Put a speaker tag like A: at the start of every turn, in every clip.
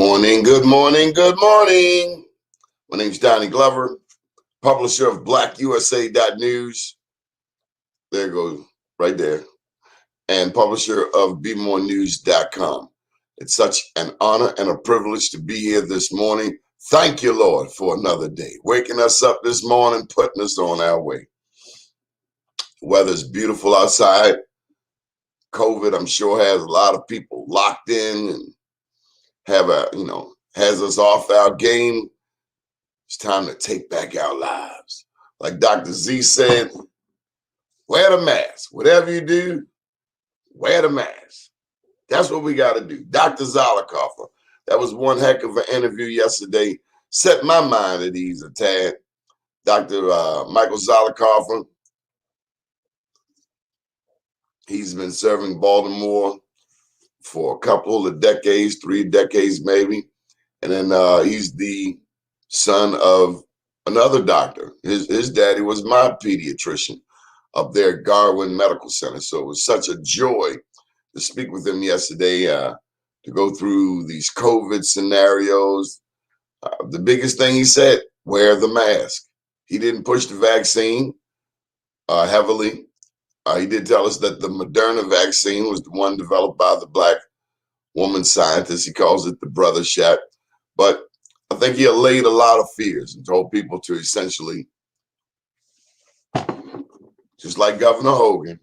A: morning, good morning, good morning. My name's Donnie Glover, publisher of BlackUSA.News. There it goes, right there. And publisher of BeMoreNews.com. It's such an honor and a privilege to be here this morning. Thank you, Lord, for another day. Waking us up this morning, putting us on our way. The weather's beautiful outside. COVID, I'm sure, has a lot of people locked in and has us off our game. It's time to take back our lives. Like Dr. Z said, wear the mask. Whatever you do, wear the mask. That's what we got to do. Dr. Zollicoffer, that was one heck of an interview yesterday. Set my mind at ease a tad. Dr. Michael Zollicoffer, he's been serving Baltimore for a couple of decades, 3 decades maybe. And then he's the son of another doctor. His daddy was my pediatrician up there at Garwin Medical Center. So it was such a joy to speak with him yesterday, to go through these COVID scenarios. The biggest thing he said, wear the mask. He didn't push the vaccine heavily. He did tell us that the Moderna vaccine was the one developed by the Black woman scientist. He calls it the brother shot. But I think he allayed a lot of fears and told people to essentially, just like Governor Hogan,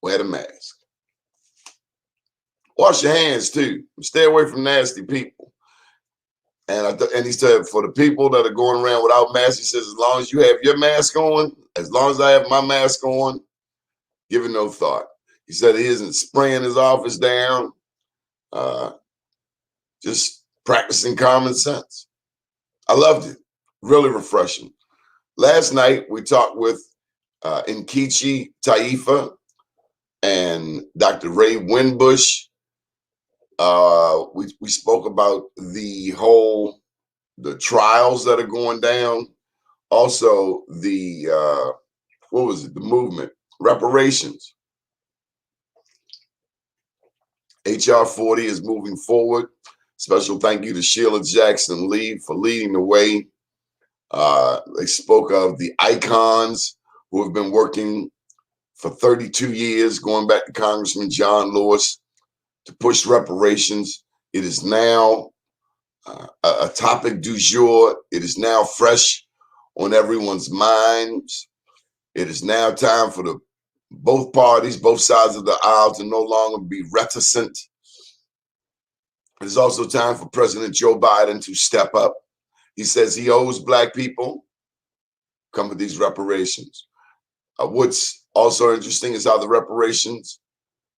A: wear the mask. Wash your hands too. Stay away from nasty people. And he said, for the people that are going around without masks, he says, as long as you have your mask on, as long as I have my mask on, give it no thought. He said he isn't spraying his office down, just practicing common sense. I loved it. Really refreshing. Last night, we talked with Nkechi Taifa and Dr. Ray Winbush. We spoke about the trials that are going down. Also, the movement, reparations. HR 40 is moving forward. Special thank you to Sheila Jackson Lee for leading the way. They spoke of the icons who have been working for 32 years, going back to Congressman John Lewis, to push reparations. It is now a topic du jour. It is now fresh on everyone's minds. It is now time for both parties, both sides of the aisle, to no longer be reticent. It is also time for President Joe Biden to step up. He says he owes Black people. Come with these reparations. What's also interesting is how the reparations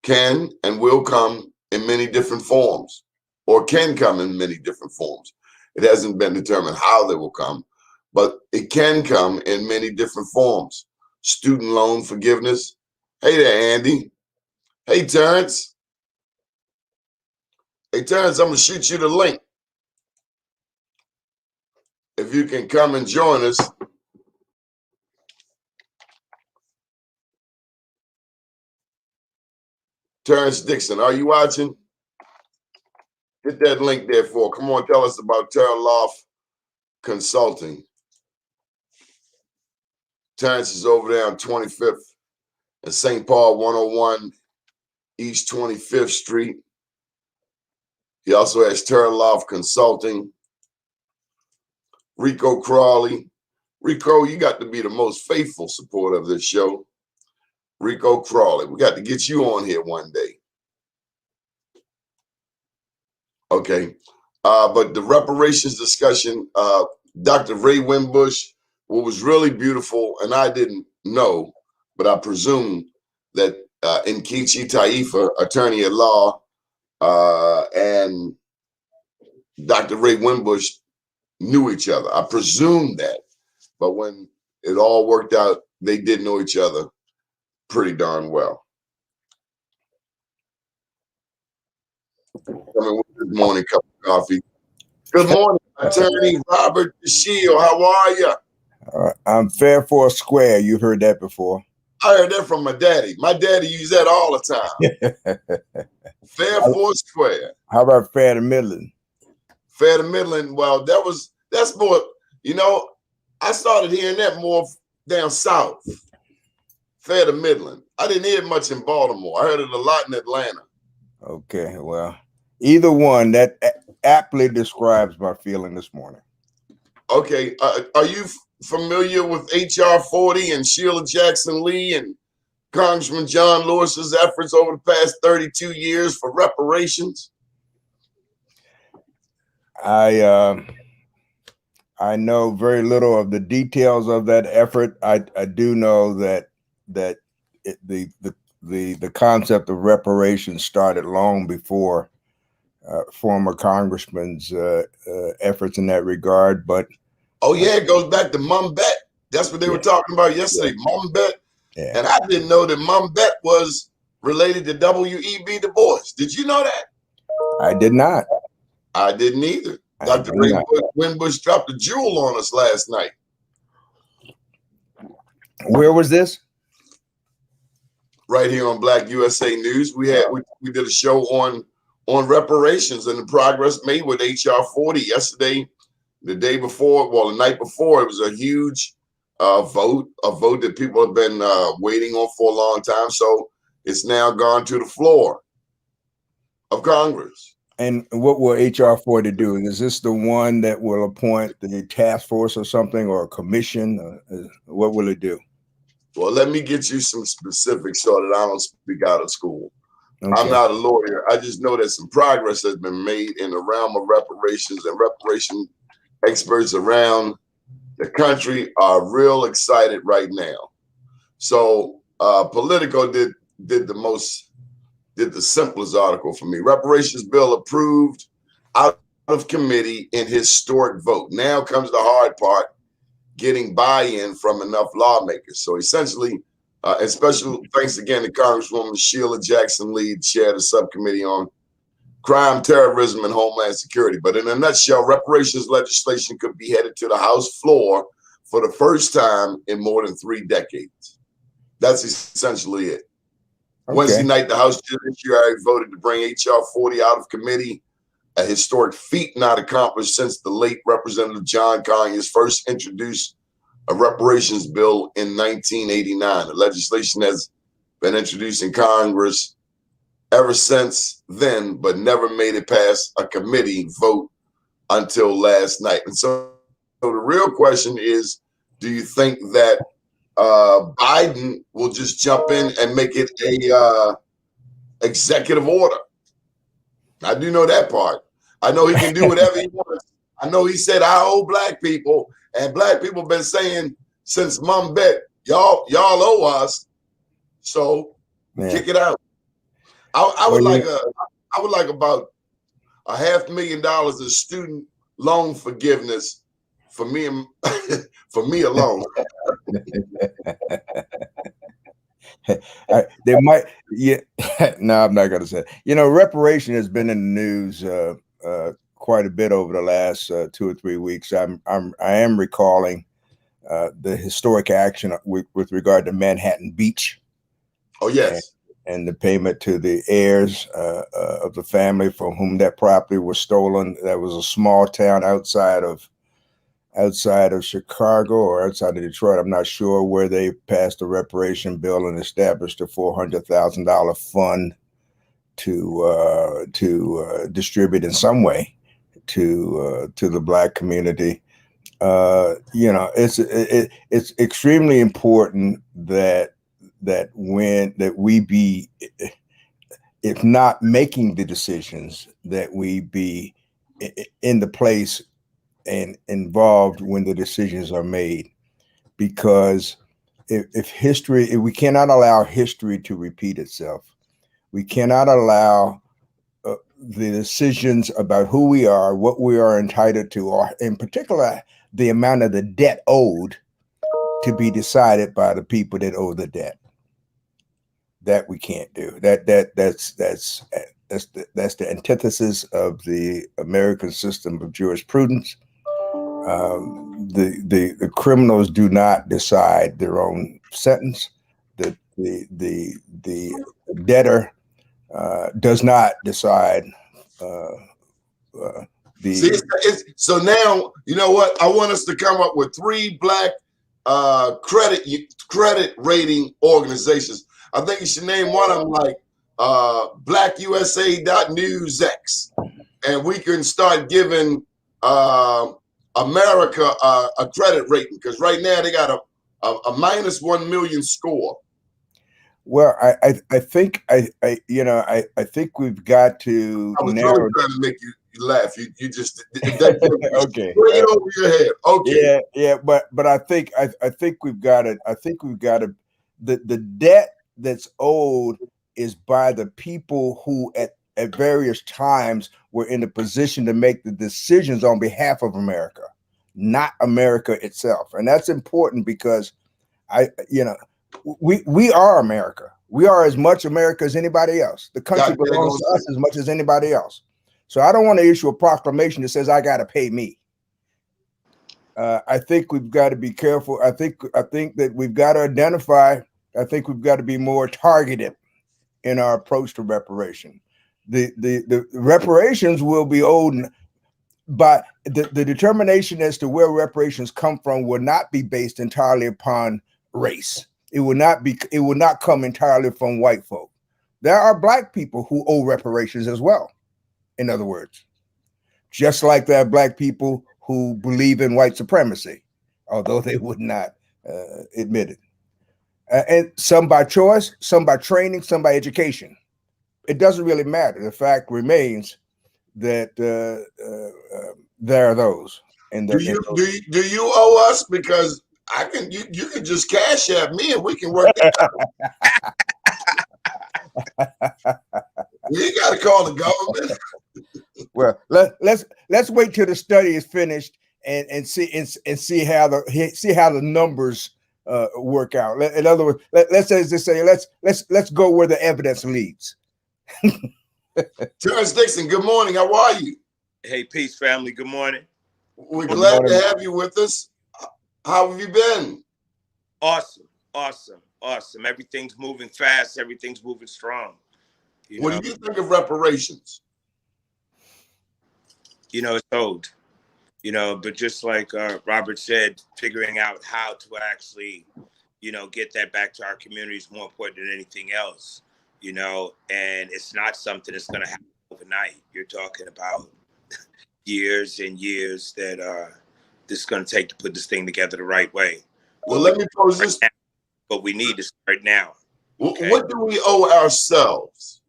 A: can and will come in many different forms, or can come in many different forms. It hasn't been determined how they will come, but it can come in many different forms. Student loan forgiveness. Hey there, Andy. Hey, Terrence. Hey, Terrence, I'm going to shoot you the link. If you can come and join us. Terence Dickson, are you watching? Hit that link there for. Come on, tell us about Terraloff Consulting. Terrence is over there on 25th and St. Paul, 101 East 25th Street. He also has Terraloff Consulting. Rico Crawley. Rico, you got to be the most faithful supporter of this show. Rico Crawley. We got to get you on here one day. Okay. But the reparations discussion, Dr. Ray Winbush, what was really beautiful, and I didn't know, but I presume that Nkechi Taifa, attorney at law, and Dr. Ray Winbush knew each other. I presume that. But when it all worked out, they did know each other pretty darn well. Coming with this morning cup of coffee. Good morning, attorney Robert Dashiell. How are you?
B: I'm fair for a square. You heard that before.
A: I heard that from my daddy. My daddy used that all the time. Fair for square.
B: How about fair to middling?
A: Fair to middling. Well, that's more. You know, I started hearing that more down south. Fair to middling. I didn't hear it much in Baltimore. I heard it a lot in Atlanta.
B: Okay, well, either one that aptly describes my feeling this morning.
A: Okay, are you familiar with HR 40 and Sheila Jackson Lee and Congressman John Lewis's efforts over the past 32 years for reparations?
B: I know very little of the details of that effort. I do know that the concept of reparations started long before former congressman's efforts in that regard. But
A: oh yeah, it goes back to Mum Bet. That's what they were talking about yesterday, Mum Bet. Yeah. And I didn't know that Mum Bet was related to W.E.B. Du Bois. Did you know that?
B: I did not.
A: I didn't either. Dr. Ray Winbush dropped a jewel on us last night.
B: Where was this?
A: Right here on BlackUSA.News. We did a show on reparations and the progress made with HR 40 yesterday. The day before, well, the night before, it was a huge vote that people have been waiting on for a long time. So it's now gone to the floor of Congress.
B: And what will HR 40 do? Is this the one that will appoint the task force or something, or a commission? What will it do?
A: Well, let me get you some specifics so that I don't speak out of school. Okay. I'm not a lawyer. I just know that some progress has been made in the realm of reparations, and reparation experts around the country are real excited right now. So Politico did the simplest article for me. Reparations bill approved out of committee in historic vote. Now comes the hard part, getting buy-in from enough lawmakers. So essentially, and special thanks again to Congresswoman Sheila Jackson Lee, chaired the subcommittee on crime, terrorism, and homeland security. But in a nutshell, reparations legislation could be headed to the House floor for the first time in more than 3 decades. That's essentially it. Okay. Wednesday night, the House Judiciary voted to bring HR 40 out of committee, a historic feat not accomplished since the late Representative John Conyers first introduced a reparations bill in 1989. The legislation has been introduced in Congress ever since then, but never made it past a committee vote until last night. And so the real question is, do you think that Biden will just jump in and make it a executive order? I do know that part. I know he can do whatever he wants. I know he said, I owe black people, and black people been saying since Mum Bet, y'all owe us. So kick it out. I would like about $500,000 of student loan forgiveness for me and for me alone.
B: There might, no, I'm not going to say. Reparation has been in the news quite a bit over the last 2 or 3 weeks. I am recalling the historic action with regard to Manhattan Beach.
A: Oh yes,
B: and the payment to the heirs of the family from whom that property was stolen. That was a small town outside of Chicago or outside of Detroit. I'm not sure, where they passed a reparation bill and established a $400,000 fund to distribute in some way to the Black community. It's extremely important that we be, if not making the decisions, that we be in the place and involved when the decisions are made, because if we cannot allow history to repeat itself, we cannot allow the decisions about who we are, what we are entitled to, or in particular, the amount of the debt owed, to be decided by the people that owe the debt. That we can't do. That's the antithesis of the American system of jurisprudence. The criminals do not decide their own sentence. The debtor does not decide the.
A: See, so now you know what I want us to come up with 3 black credit rating organizations. I think you should name one of them like BlackUSA.News X, and we can start giving America a credit rating, because right now they got a minus 1 million score.
B: Well, I think I think we've got to
A: I was
B: narrow.
A: really trying to make you laugh. You just that
B: Okay.
A: straight over your head. Okay.
B: Yeah, but I think we've got it. I think we've got to the debt that's owed is by the people who at various times were in a position to make the decisions on behalf of America, not America itself. And that's important because we are America. We are as much America as anybody else. The country belongs to us as much as anybody else. So I don't want to issue a proclamation that says I got to pay me. I think we've got to be careful. I think that we've got to identify. I think we've got to be more targeted in our approach to reparation. The reparations will be owed, but the determination as to where reparations come from will not be based entirely upon race. It will not come entirely from white folk. There are black people who owe reparations as well. In other words, just like there are black people who believe in white supremacy, although they would not admit it. And some by choice, some by training, some by education. It doesn't really matter. The fact remains that there are those.
A: Do you owe us? Because you can just cash at me and we can work that out. We ain't got to call the government.
B: Well, let's wait till the study is finished and see how the numbers work out. In other words, let's go where the evidence leads.
A: Terence Dickson, good morning. How are you?
C: Hey, peace, family. Good morning.
A: We're glad to have you with us. How have you been?
C: Awesome. Everything's moving fast. Everything's moving strong.
A: What do you think of reparations?
C: It's owed. But just like Robert said, figuring out how to actually, get that back to our community is more important than anything else. And it's not something that's going to happen overnight. You're talking about years and years that this is going to take to put this thing together the right way.
A: Well, let me pose this.
C: But we need to start now.
A: Okay? What do we owe ourselves?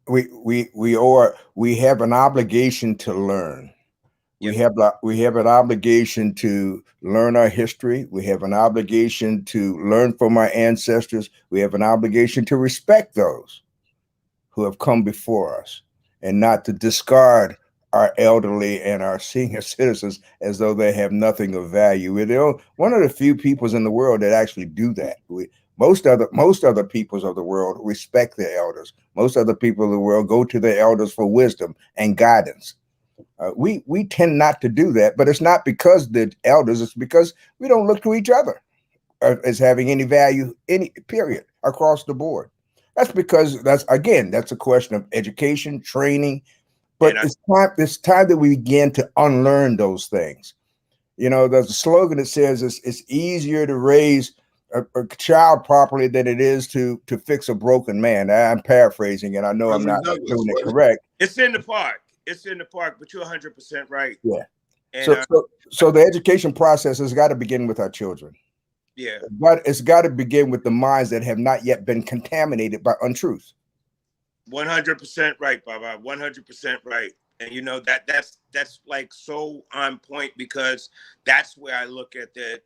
B: We have an obligation to learn. Yep. We have an obligation to learn our history. We have an obligation to learn from our ancestors. We have an obligation to respect those who have come before us and not to discard our elderly and our senior citizens as though they have nothing of value. We're one of the few peoples in the world that actually do that. Most other peoples of the world respect their elders. Most other people of the world go to their elders for wisdom and guidance. We tend not to do that, but it's not because the elders, it's because we don't look to each other as having any value, period, across the board. That's because that's a question of education, training, but it's time that we begin to unlearn those things. There's a slogan that says it's easier to raise a child properly than it is to fix a broken man. I'm paraphrasing, and I know I'm not doing it correct.
C: It's in the park. But you're 100% right.
B: Yeah. And so the education process has got to begin with our children.
C: Yeah.
B: But it's got to begin with the minds that have not yet been contaminated by untruth.
C: 100% right, Baba. 100% right. And that's like so on point, because that's where I look at the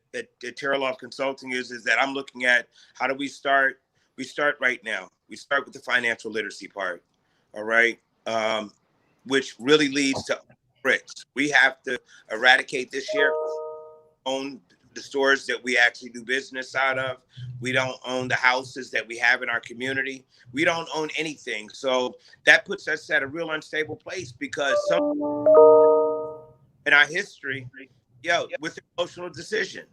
C: Terrell Consulting is that I'm looking at how do we start? We start right now. We start with the financial literacy part. All right. Which really leads to bricks. We have to eradicate this year, own the stores that we actually do business out of. We don't own the houses that we have in our community. We don't own anything. So that puts us at a real unstable place, because some in our history, with emotional decision,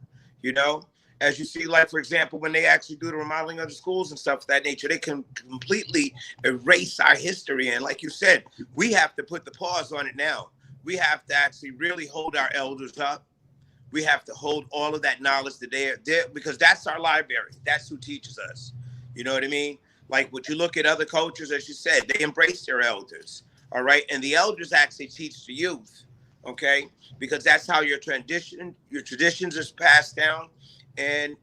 C: as you see, like, for example, when they actually do the remodeling of the schools and stuff of that nature, they can completely erase our history. And like you said, we have to put the pause on it now. We have to actually really hold our elders up. We have to hold all of that knowledge that they're there, because that's our library. That's who teaches us. You know what I mean? Like, what you look at other cultures, as you said, they embrace their elders. All right. And the elders actually teach the youth. Okay. Because that's how your traditions is passed down. And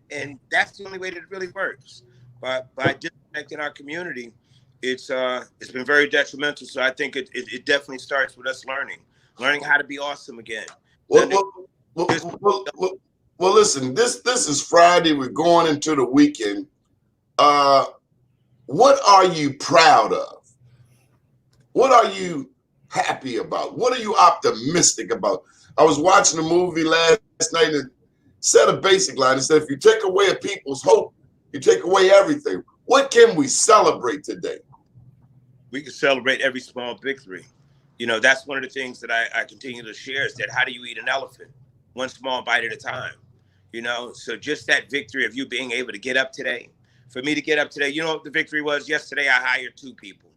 C: that's the only way that it really works. But by disconnecting our community, it's been very detrimental. So I think it definitely starts with us learning how to be awesome again.
A: Well, listen, this is Friday. We're going into the weekend. What are you proud of? What are you happy about? What are you optimistic about? I was watching a movie last night and said a basic line. It said, if you take away a people's hope, you take away everything. What can we celebrate today?
C: We can celebrate every small victory. You know, that's one of the things that I continue to share, is that how do you eat an elephant? One small bite at a time. You know, so just that victory of you being able to get up today. For me to get up today, you know what the victory was? Yesterday, I hired 2 people.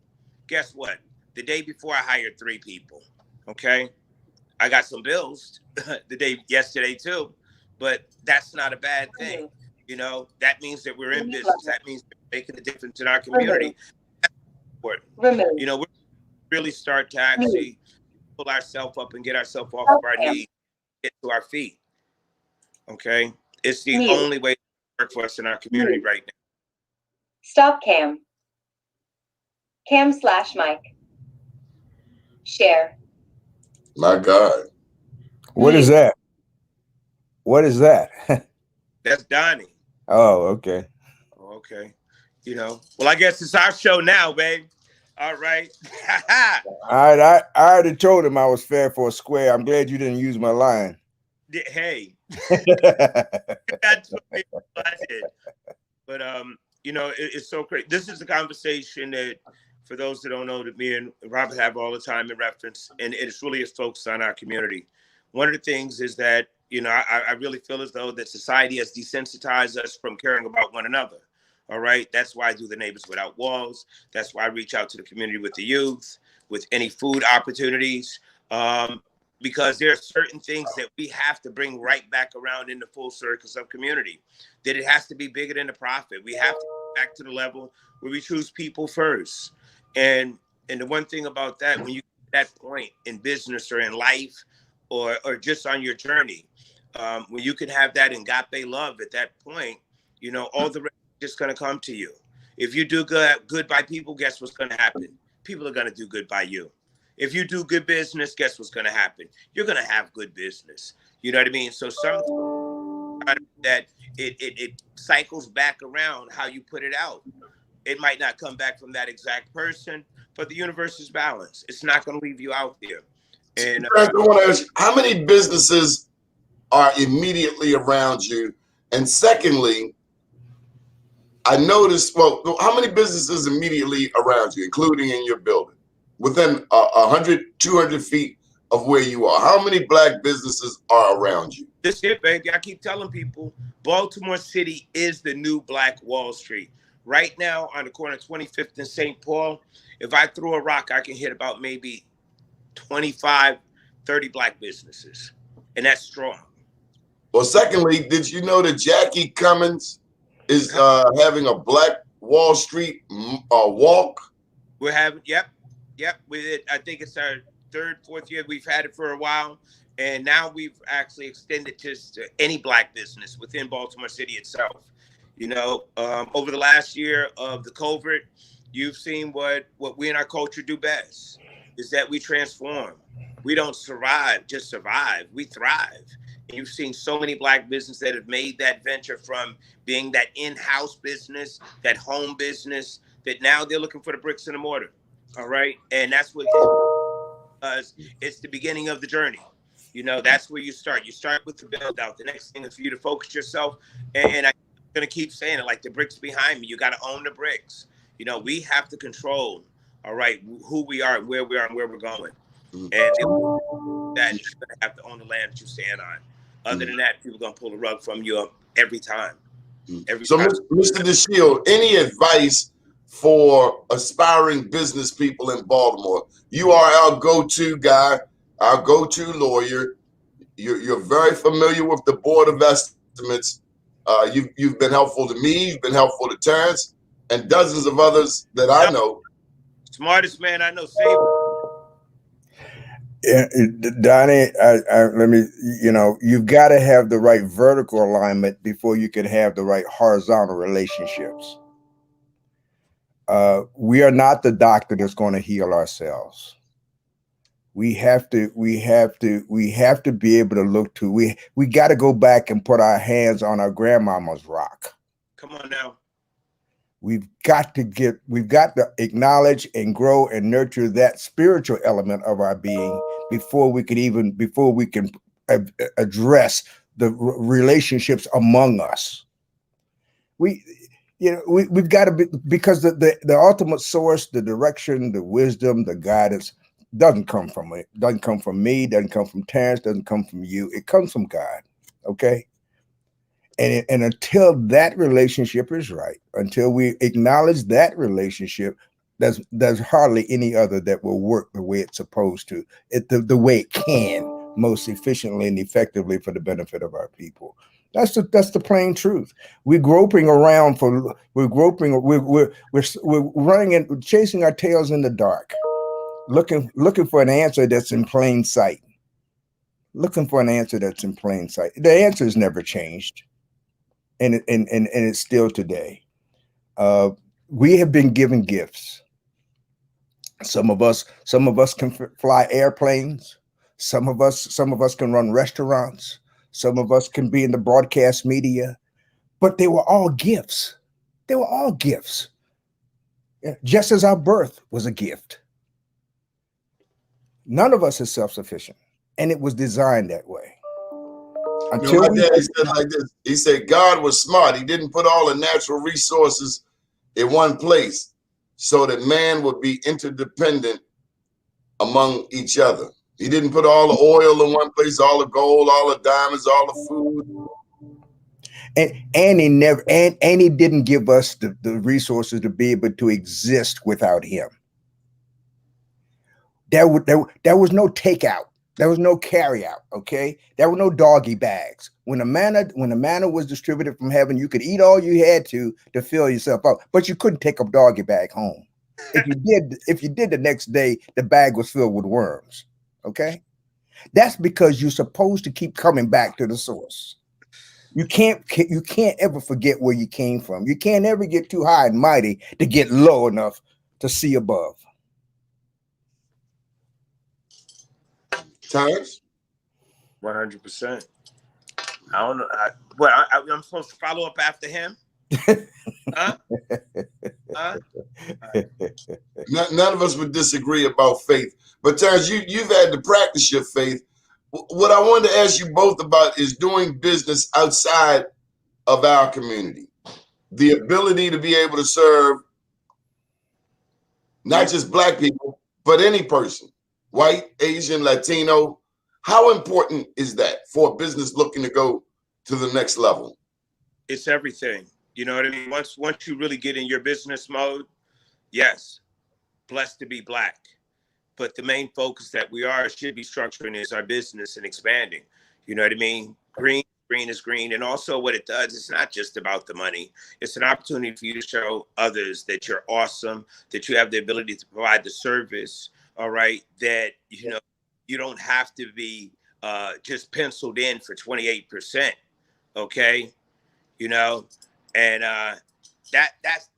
C: Guess what? The day before, I hired 3 people. Okay? I got some bills yesterday too, but that's not a bad thing. You know, that means that we're in business. That means we're making a difference in our community. That's important. You know, we really start to actually pull ourselves up and get ourselves off of our knees, get to our feet. Okay? It's the only way to work for us in our community right now.
D: Stop cam. Cam/mic. Share.
A: My God.
B: What is that? What is that?
C: That's Donnie.
B: Oh, okay.
C: Okay. You know, well, I guess it's our show now, babe. All right.
B: I already told him I was fair for a square. I'm glad you didn't use my line.
C: Hey. That's what I did. But you know, it's so great. This is a conversation that, for those that don't know, that me and Robert have all the time in reference, and it's really focused on our community. One of the things is that, you know, I really feel as though that society has desensitized us from caring about one another. All right. That's why I do the Neighbors Without Walls. That's why I reach out to the community with the youth, with any food opportunities, because there are certain things that we have to bring right back around in the full circus of community, that it has to be bigger than the profit. We have to get back to the level where we choose people first. And the one thing about that, when you get to that point in business or in life, or just on your journey, when you can have that agape love at that point, you know, all the rest is just going to come to you. If you do good by people, guess what's going to happen? People are going to do good by you. If you do good business, guess what's going to happen? You're going to have good business. You know what I mean? So sometimes that it cycles back around how you put it out. It might not come back from that exact person, but the universe is balanced. It's not going to leave you out there. And
A: I want to ask you, how many businesses are immediately around you? And secondly, I noticed, well, how many businesses immediately around you, including in your building, within 100, 200 feet of where you are? How many Black businesses are around you?
C: This is it, baby. I keep telling people, Baltimore City is the new Black Wall Street. Right now, on the corner of 25th and St. Paul, if I throw a rock, I can hit about maybe 25, 30 Black businesses. And that's strong.
A: Well, secondly, did you know that Jackie Cummins is having a Black Wall Street walk?
C: We're having, yep. I think it's our 3rd, 4th year. We've had it for a while. And now we've actually extended to any Black business within Baltimore City itself. You know, over the last year of the COVID, you've seen what we in our culture do best, is that we transform. We don't just survive, we thrive. And you've seen so many Black businesses that have made that venture from being that in-house business, that home business, that now they're looking for the bricks and the mortar. All right. And that's what it's the beginning of the journey. You know, that's where you start. You start with the build out. The next thing is for you to focus yourself. And I'm going to keep saying it, like the bricks behind me. You got to own the bricks. You know, we have to control, all right, who we are and where we are and where we're going. And that you're going to have to own the land that you stand on. Other than that, people are gonna pull the rug from you up every time.
A: So, Mr. Dashiell, any advice for aspiring business people in Baltimore? You are our go-to guy, our go-to lawyer. You're very familiar with the Board of Estimates. You've been helpful to me. You've been helpful to Terrence and dozens of others that I know.
C: Smartest man I know. Save.
B: Donnie, let me, you've got to have the right vertical alignment before you can have the right horizontal relationships. We are not the doctor that's going to heal ourselves. We have to be able to look to, we got to go back and put our hands on our grandmama's rock.
C: Come on now.
B: We've got to acknowledge and grow and nurture that spiritual element of our being before we can address the relationships among us. We've got to be, because the ultimate source, the direction, the wisdom, the guidance doesn't come from it. Doesn't come from me. Doesn't come from Terrence. Doesn't come from you. It comes from God. Okay. And until that relationship is right, until we acknowledge that relationship, there's hardly any other that will work the way it's supposed to, the way it can most efficiently and effectively for the benefit of our people. That's the plain truth. We're groping around we're running and chasing our tails in the dark, looking for an answer that's in plain sight. Looking for an answer that's in plain sight. The answer has never changed. And it's still today. We have been given gifts. Some of us can fly airplanes. Some of us can run restaurants. Some of us can be in the broadcast media. But they were all gifts. They were all gifts. Just as our birth was a gift. None of us is self-sufficient, and it was designed that way.
A: Until my daddy said like this. He said God was smart. He didn't put all the natural resources in one place so that man would be interdependent among each other. He didn't put all the oil in one place, all the gold, all the diamonds, all the food.
B: And he didn't give us the resources to be able to exist without him. There was no takeout. There was no carry out. Okay. There were no doggy bags. When the manna was distributed from heaven, you could eat all you had to fill yourself up, but you couldn't take a doggy bag home. If you did the next day, the bag was filled with worms. Okay. That's because you're supposed to keep coming back to the source. You can't ever forget where you came from. You can't ever get too high and mighty to get low enough to see above.
A: Times
C: 100%. I don't know. I'm supposed to follow up after him? Huh?
A: None of us would disagree about faith. But Terrence, you've had to practice your faith. What I wanted to ask you both about is doing business outside of our community. The ability to be able to serve not just Black people, but any person. White, Asian, Latino. How important is that for a business looking to go to the next level?
C: It's everything. You know what I mean? Once you really get in your business mode, yes, blessed to be Black. But the main focus that we should be structuring is our business and expanding. You know what I mean? Green is green. And also what it does, it's not just about the money. It's an opportunity for you to show others that you're awesome, that you have the ability to provide the service. All right, that you don't have to be just penciled in for 28%. Okay, and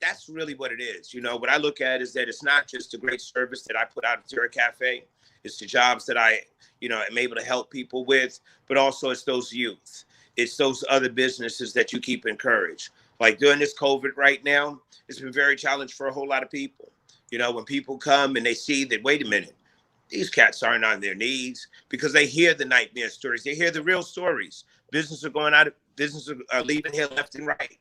C: that's really what it is. What I look at is that it's not just the great service that I put out at Terra Cafe. It's the jobs that I am able to help people with, but also it's those youth. It's those other businesses that you keep encouraged. Like during this COVID right now, it's been very challenging for a whole lot of people. When people come and they see that, wait a minute, these cats aren't on their knees, because they hear the nightmare stories. They hear the real stories. Businesses are going out of business, are leaving here left and right.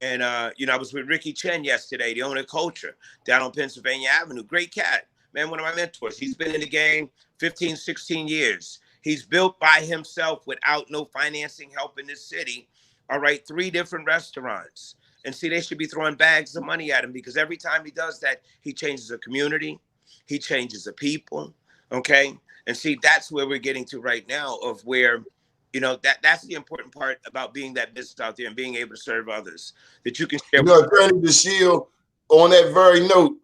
C: And, I was with Ricky Chen yesterday, the owner of Culture down on Pennsylvania Avenue. Great cat, man, one of my mentors. He's been in the game 15, 16 years. He's built by himself without no financing help in this city. All right, 3 different restaurants. And see, they should be throwing bags of money at him, because every time he does that, he changes a community, he changes the people. Okay. And see, that's where we're getting to right now, of where, you know, that's the important part about being that business out there and being able to serve others, that you can share.
A: You know, Attorney Dashiell, on that very note,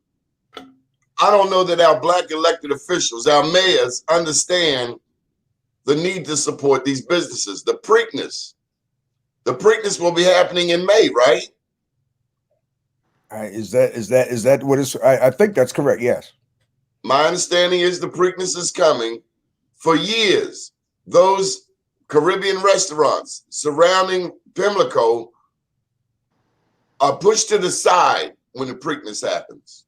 A: I don't know that our Black elected officials, our mayors, understand the need to support these businesses. The Preakness will be happening in May, right?
B: Is that what it's? I think that's correct. Yes.
A: My understanding is the Preakness is coming. For years, those Caribbean restaurants surrounding Pimlico are pushed to the side when the Preakness happens.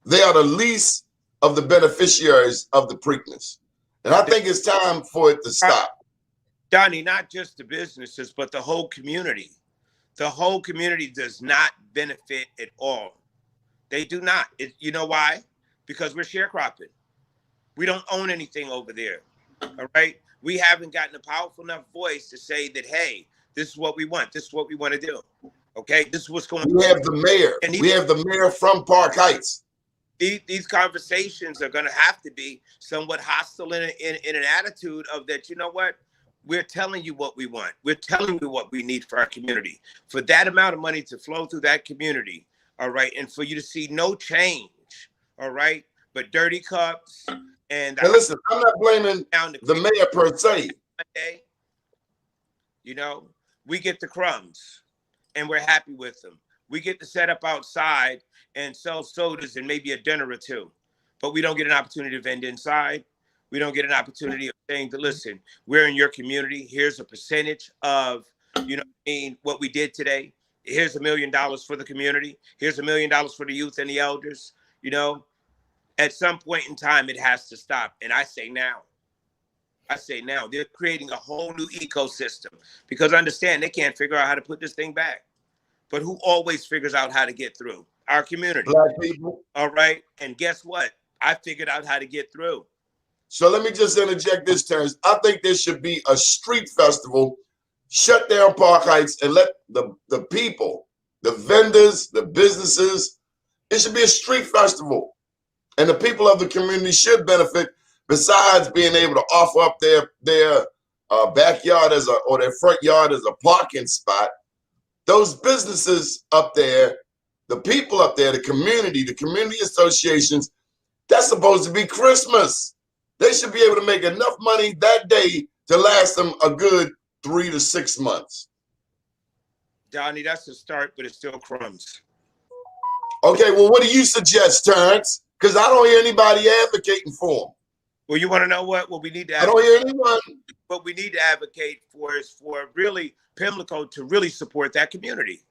A: They are the least of the beneficiaries of the Preakness. And I think it's time for it to stop.
C: Donnie, not just the businesses, but the whole community. The whole community does not benefit at all. They do not. You know why? Because we're sharecropping. We don't own anything over there. All right. We haven't gotten a powerful enough voice to say that, hey, this is what we want. This is what we want to do. Okay. This is what's going on.
A: We have the mayor. We have the mayor from Park Heights.
C: These conversations are going to have to be somewhat hostile in an attitude of that, you know what? We're telling you what we want. We're telling you what we need for our community. For that amount of money to flow through that community, all right, and for you to see no change, all right, but dirty cups and
A: listen, I'm not blaming the mayor per se.
C: You know, we get the crumbs and we're happy with them. We get to set up outside and sell sodas and maybe a dinner or two, but we don't get an opportunity to vend inside. We don't get an opportunity of saying to listen, we're in your community. Here's a percentage of, you know what I mean, what we did today. Here's $1 million for the community. Here's $1 million for the youth and the elders. You know, at some point in time, it has to stop. And I say now. They're creating a whole new ecosystem, because understand, they can't figure out how to put this thing back. But who always figures out how to get through? Our community.
A: Black people.
C: All right. And guess what? I figured out how to get through.
A: So let me just interject this, Terrence. I think there should be a street festival, shut down Park Heights, and let the people, the vendors, the businesses, it should be a street festival. And the people of the community should benefit, besides being able to offer up their backyard or their front yard as a parking spot. Those businesses up there, the people up there, the community associations, that's supposed to be Christmas. They should be able to make enough money that day to last them a good 3 to 6 months.
C: Donnie, that's a start, but it's still crumbs.
A: Okay, well, what do you suggest, Terrence? Because I don't hear anybody advocating for them.
C: Well, you want to know what? What we need to
A: I don't hear anyone.
C: What we need to advocate for is for really Pimlico to really support that community.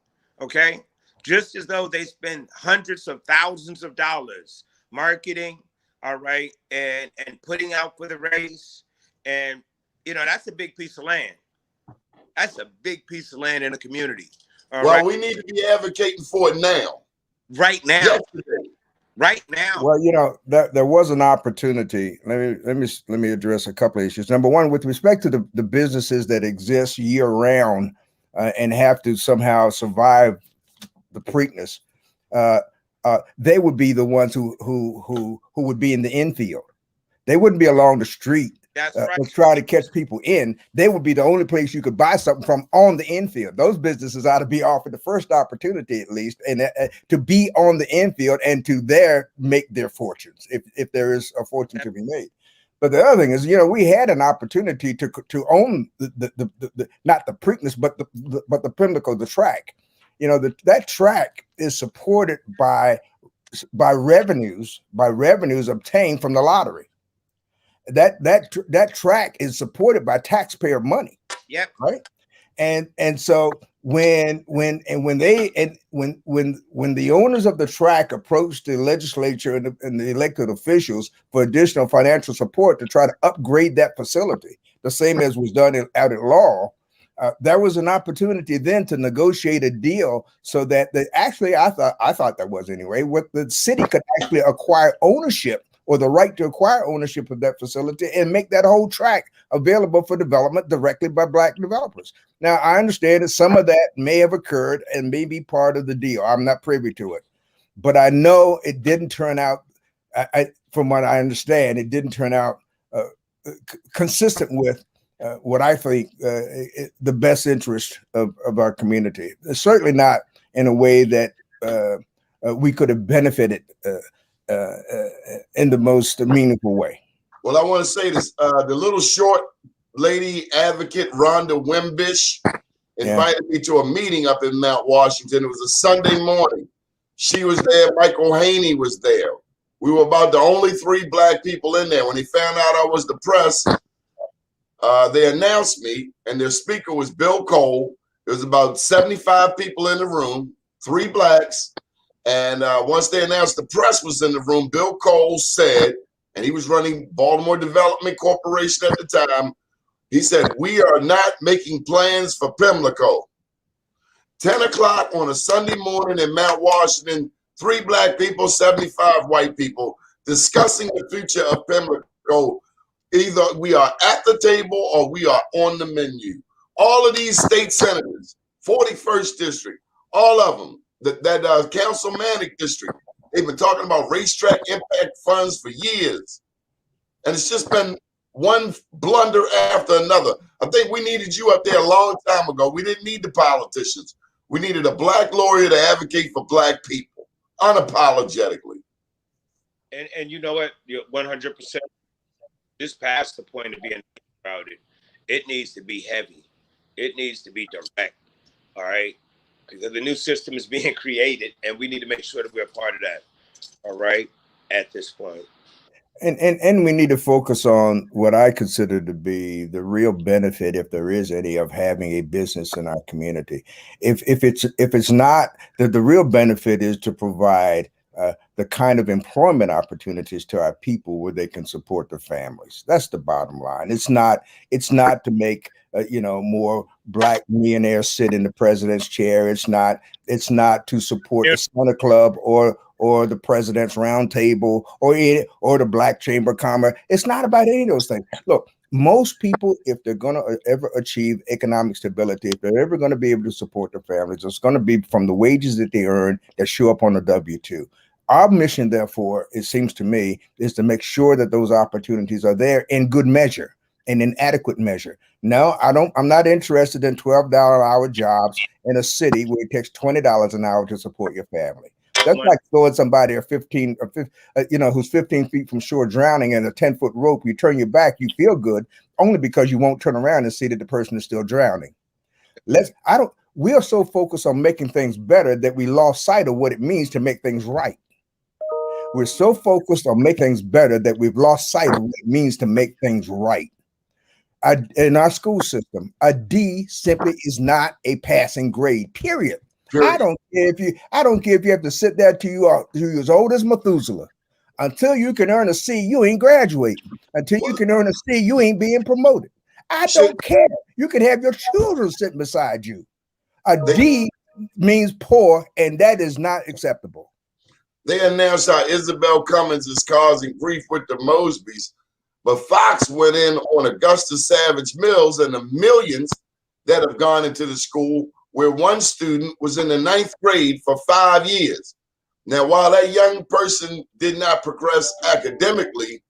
C: Okay? Just as though they spend hundreds of thousands of dollars marketing, all right, and putting out for the race. And, you know, that's a big piece of land. That's a big piece of land in a community.
A: We need to be advocating for it now.
C: Right now.
A: Yesterday.
C: Right now.
B: Well, you know, there was an opportunity. Let me address a couple of issues. Number one, with respect to the businesses that exist year round and have to somehow survive the Preakness, they would be the ones who would be in the infield. They wouldn't be along the street.
C: That's right.
B: Try to catch people in. They would be the only place you could buy something from on the infield. Those businesses ought to be offered the first opportunity, at least, and to be on the infield and to make their fortunes, if there is a fortune to be made. But the other thing is, you know, we had an opportunity to own the not the Preakness, but the Pimlico, the track. You know, that track is supported by revenues obtained from the lottery. That track is supported by taxpayer money.
C: Yep.
B: Right. And so when the owners of the track approached the legislature and the elected officials for additional financial support to try to upgrade that facility, the same as was done out at Laurel, there was an opportunity then to negotiate a deal so that I thought that was anyway, what the city could actually acquire ownership or the right to acquire ownership of that facility and make that whole tract available for development directly by Black developers. Now, I understand that some of that may have occurred and may be part of the deal. I'm not privy to it, but I know it didn't turn out, from what I understand, it didn't turn out consistent with what I think the best interest of our community. Certainly not in a way that we could have benefited in the most meaningful way.
A: Well, I want to say this: the little short lady advocate Rhonda Wimbish invited me to a meeting up in Mount Washington. It was a Sunday morning. She was there. Michael Haney was there. We were about the only 3 Black people in there. When they found out I was the press, they announced me, and their speaker was Bill Cole. There was about 75 people in the room, 3 Blacks. And once they announced the press was in the room, Bill Cole said, and he was running Baltimore Development Corporation at the time, he said, "We are not making plans for Pimlico." 10 o'clock on a Sunday morning in Mount Washington, 3 Black people, 75 white people discussing the future of Pimlico. Either we are at the table or we are on the menu. All of these state senators, 41st district, all of them, that councilmanic district, they've been talking about racetrack impact funds for years. And it's just been one blunder after another. I think we needed you up there a long time ago. We didn't need the politicians. We needed a Black lawyer to advocate for Black people, unapologetically.
C: And you know what? You're 100%. Just past the point of being crowded. It needs to be heavy. It needs to be direct. All right? Because the new system is being created, and we need to make sure that we're a part of that. All right? At this point.
B: And we need to focus on what I consider to be the real benefit, if there is any, of having a business in our community. If it's not, that the real benefit is to provide the kind of employment opportunities to our people where they can support their families. That's the bottom line. It's not to make more Black millionaires sit in the president's chair. It's not to support the Santa Club or the President's Round Table or the Black Chamber of Commerce. It's not about any of those things. Look, most people, if they're going to ever achieve economic stability, if they're ever going to be able to support their families, it's going to be from the wages that they earn that show up on the W-2. Our mission, therefore, it seems to me, is to make sure that those opportunities are there in good measure and in adequate measure. No, I'm not interested in $12 an hour jobs in a city where it takes $20 an hour to support your family. That's like throwing somebody who's 15 feet from shore drowning and a 10-foot rope. You turn your back, you feel good only because you won't turn around and see that the person is still drowning. We are so focused on making things better that we lost sight of what it means to make things right. We're so focused on making things better that we've lost sight of what it means to make things right. In our school system, a D simply is not a passing grade, period. I don't care if you have to sit there till you're as old as Methuselah. Until you can earn a C, you ain't graduating. Until you can earn a C, you ain't being promoted. I don't care. You can have your children sitting beside you. A D means poor, and that is not acceptable.
A: They announced how Isabel Cummins is causing grief with the Mosbys, but Fox went in on Augusta Savage Mills and the millions that have gone into the school where one student was in the 9th grade for 5 years. Now, while that young person did not progress academically,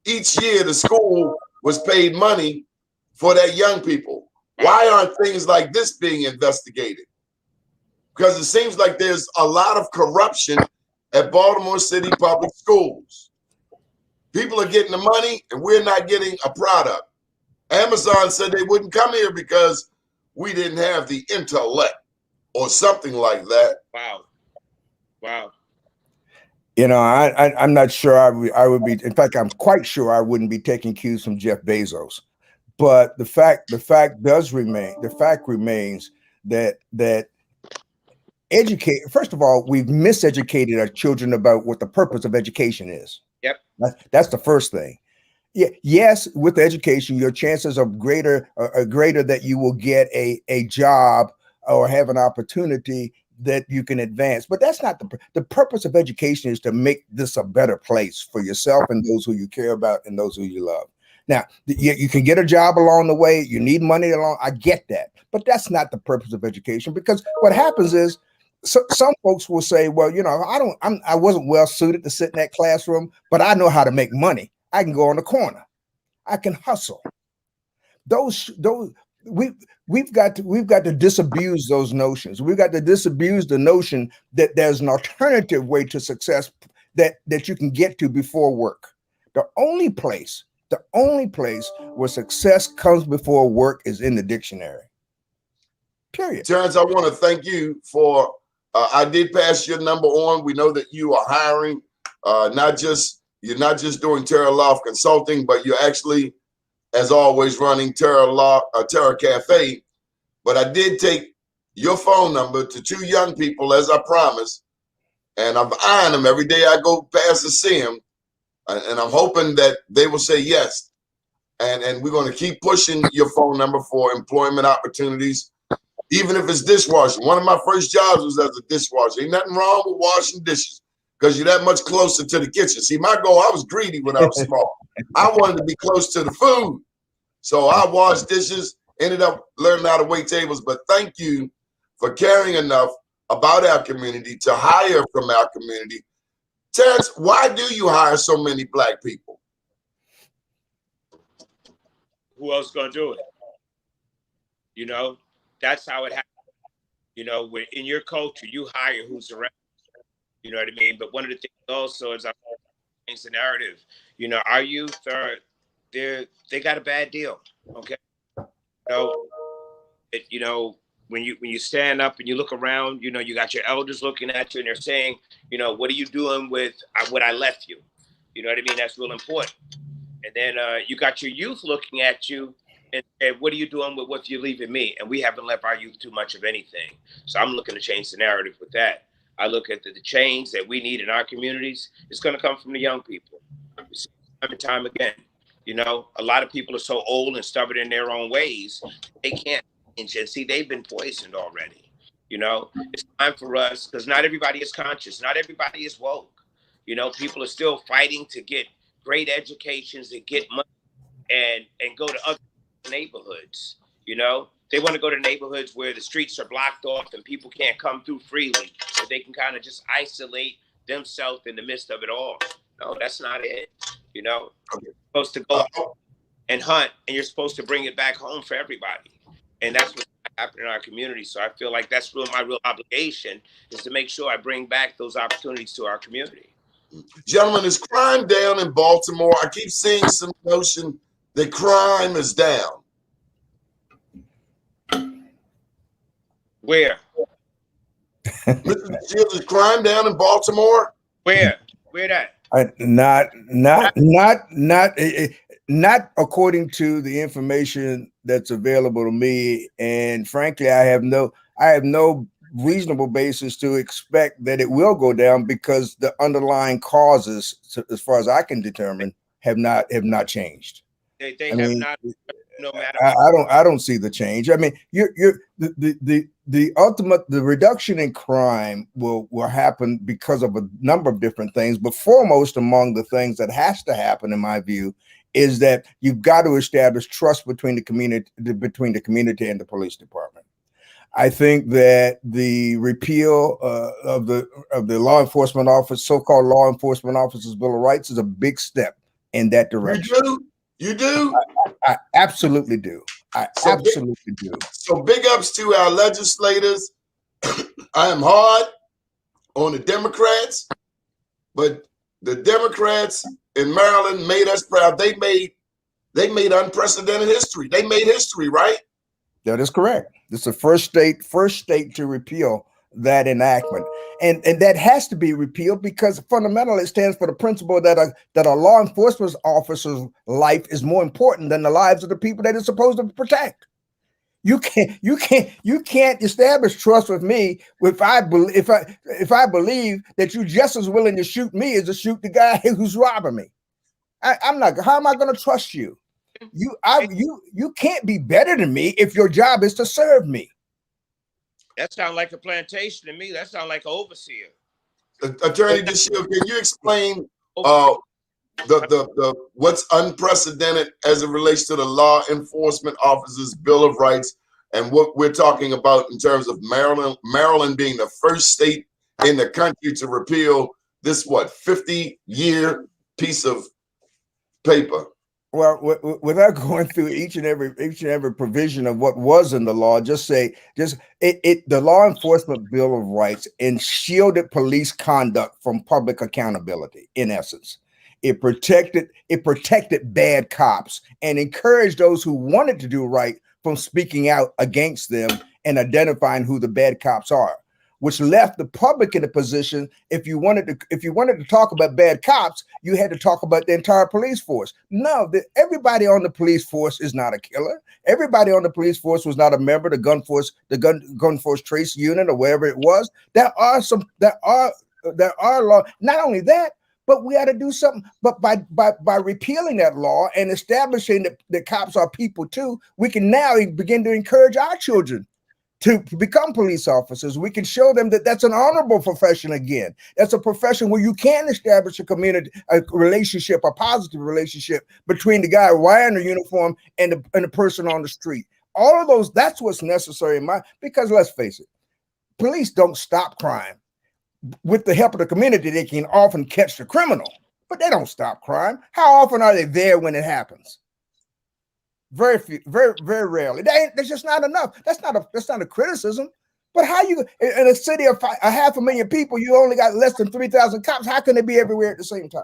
A: each year the school was paid money for that young people. Why aren't things like this being investigated? Because it seems like there's a lot of corruption at Baltimore City Public Schools. People are getting the money and we're not getting a product. Amazon said they wouldn't come here because we didn't have the intellect or something like that.
C: Wow.
B: I'm not sure I would be. In fact, I'm quite sure I wouldn't be taking cues from Jeff Bezos. But the fact remains that first of all, we've miseducated our children about what the purpose of education is.
C: Yep.
B: That's the first thing. Yeah, yes, with education, your chances are greater that you will get a job or have an opportunity that you can advance. But that's not the purpose of education is to make this a better place for yourself and those who you care about and those who you love. Now, you can get a job along the way. You need money along. I get that. But that's not the purpose of education, because what happens is some folks will say, well, you know, I wasn't well suited to sit in that classroom, but I know how to make money. I can go on the corner. I can hustle. We've got to disabuse those notions. We've got to disabuse the notion that there's an alternative way to success that you can get to before work. The only place where success comes before work is in the dictionary. Period.
A: Terence, I want to thank you for, I did pass your number on. We know that you are hiring, you're not just doing Terra Loft Consulting, but you're actually, as always, running Terra Cafe. But I did take your phone number to 2 young people, as I promised, and I'm eyeing them every day I go past to see them, and I'm hoping that they will say yes. And we're going to keep pushing your phone number for employment opportunities, even if it's dishwashing. One of my first jobs was as a dishwasher. Ain't nothing wrong with washing dishes because you're that much closer to the kitchen. See, my goal, I was greedy when I was small. I wanted to be close to the food. So I washed dishes, ended up learning how to wait tables. But thank you for caring enough about our community to hire from our community. Terence, why do you hire so many Black people?
C: Who else gonna do it? You know, that's how it happens. You know, in your culture, you hire who's around. You know what I mean? But one of the things also is I change the narrative. You know, our youth they got a bad deal. Okay. You know, when you stand up and you look around, you know, you got your elders looking at you and they're saying, you know, what are you doing with what I left you? You know what I mean? That's real important. And then you got your youth looking at you and what are you doing with what you're leaving me? And we haven't left our youth too much of anything. So I'm looking to change the narrative with that. I look at the change that we need in our communities. It's going to come from the young people. We see time and time again. You know, a lot of people are so old and stubborn in their own ways, they can't change. And see, they've been poisoned already. You know, it's time for us, because not everybody is conscious. Not everybody is woke. You know, people are still fighting to get great educations and get money and go to other neighborhoods. You know, they want to go to neighborhoods where the streets are blocked off and people can't come through freely, so they can kind of just isolate themselves in the midst of it all. No, that's not it. You know, you're supposed to go out and hunt, and you're supposed to bring it back home for everybody. And that's what's happening in our community. So I feel like that's my real obligation, is to make sure I bring back those opportunities to our community.
A: Gentlemen, is crime down in Baltimore? I keep seeing some notion that crime is down.
C: Where?
A: Mr. Dashiell, is crime down in Baltimore?
C: Where that?
B: Not according to the information that's available to me, and frankly, I have no reasonable basis to expect that it will go down, because the underlying causes, as far as I can determine, have not changed.
C: They have not. No matter.
B: I don't see the change. I mean, the ultimate reduction in crime will happen because of a number of different things, but foremost among the things that has to happen, in my view, is that you've got to establish trust between the community and the police department. I think that the repeal of the law enforcement office, so-called law enforcement officers' Bill of Rights, is a big step in that direction.
A: You do?
B: I absolutely do. Absolutely do.
A: So big ups to our legislators. I am hard on the Democrats, but the Democrats in Maryland made us proud. They made unprecedented history. They made history, right?
B: That is correct. It's the first state to repeal that enactment, and that has to be repealed, because fundamentally it stands for the principle that a law enforcement officer's life is more important than the lives of the people that it's supposed to protect. You can't establish trust with me if I believe that you're just as willing to shoot me as to shoot the guy who's robbing me. I'm not. How am I going to trust you? You can't be better than me if your job is to serve me.
C: That sounds like a plantation to me. That sounds like an overseer.
A: Attorney Dashiell, can you explain
C: Overseer.
A: the what's unprecedented as it relates to the law enforcement officers' Bill of Rights and what we're talking about in terms of Maryland being the first state in the country to repeal this 50-year piece of paper?
B: Well, without going through each and every provision of what was in the law, the law enforcement Bill of Rights and shielded police conduct from public accountability. In essence, it protected bad cops and encouraged those who wanted to do right from speaking out against them and identifying who the bad cops are, which left the public in a position, if you wanted to talk about bad cops, you had to talk about the entire police force. No, everybody on the police force is not a killer. Everybody on the police force was not a member of the gun force trace unit or wherever it was. There are law. Not only that, but we had to do something. But by repealing that law and establishing that cops are people too, we can now begin to encourage our children to become police officers. We can show them that that's an honorable profession again. That's a profession where you can establish a relationship, a positive relationship between the guy wearing the uniform and the person on the street. All of those, that's what's necessary because let's face it, police don't stop crime. With the help of the community, they can often catch the criminal, but they don't stop crime. How often are they there when it happens? Very few, very, very rarely. There's just not enough. That's not a criticism. But how you in a city of 500,000 people, you only got less than 3,000 cops? How can they be everywhere at the same time?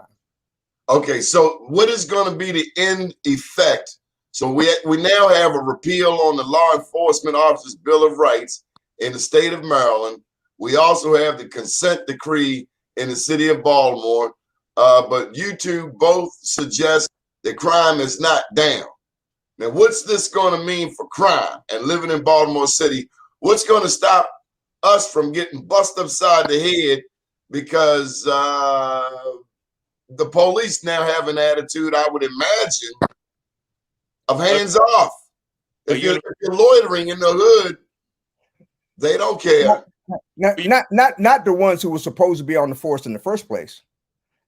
A: Okay, so what is going to be the end effect? So we now have a repeal on the Law Enforcement Officers Bill of Rights in the state of Maryland. We also have the consent decree in the city of Baltimore. But you two both suggest that crime is not down. Now, what's this going to mean for crime and living in Baltimore City? What's going to stop us from getting busted upside the head because the police now have an attitude, I would imagine, of hands off. If you're loitering in the hood, they don't care.
B: Not the ones who were supposed to be on the force in the first place.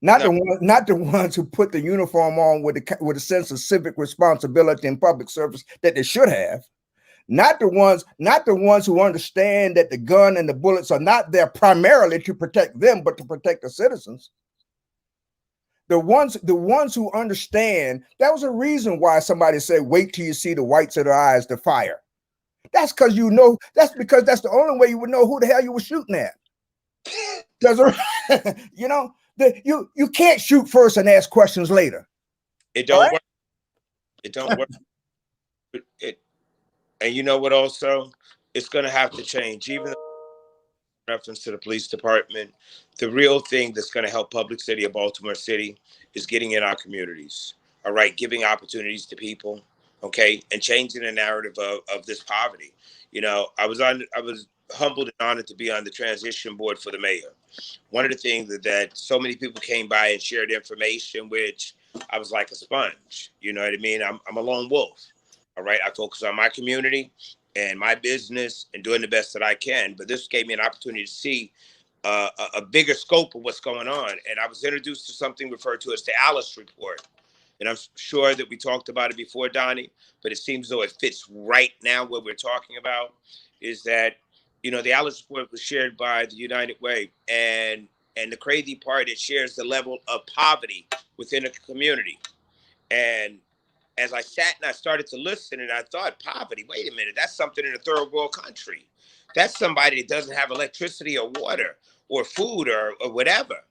B: Not the ones who put the uniform on with a sense of civic responsibility and public service that they should have. Not the ones who understand that the gun and the bullets are not there primarily to protect them, but to protect the citizens. The ones who understand. That was a reason why somebody said, "Wait till you see the whites of their eyes to fire." That's because that's the only way you would know who the hell you were shooting at. You can't shoot first and ask questions later.
C: It don't work. It don't work. And you know what? Also, it's going to have to change. Even in reference to the police department, the real thing that's going to help public city of Baltimore City is getting in our communities. All right, giving opportunities to people. Okay, and changing the narrative of this poverty. I was humbled and honored to be on the transition board for the mayor. One of the things that so many people came by and shared information, which I was like a sponge. You know what I mean? I'm a lone wolf. All right. I focus on my community and my business and doing the best that I can. But this gave me an opportunity to see a bigger scope of what's going on. And I was introduced to something referred to as the Alice Report. And I'm sure that we talked about it before, Donnie, but it seems though it fits right now what we're talking about is that, the Alice Report was shared by the United Way. And the crazy part, it shares the level of poverty within a community. And as I sat and I started to listen and I thought, poverty, wait a minute, that's something in a third world country. That's somebody that doesn't have electricity or water or food or whatever.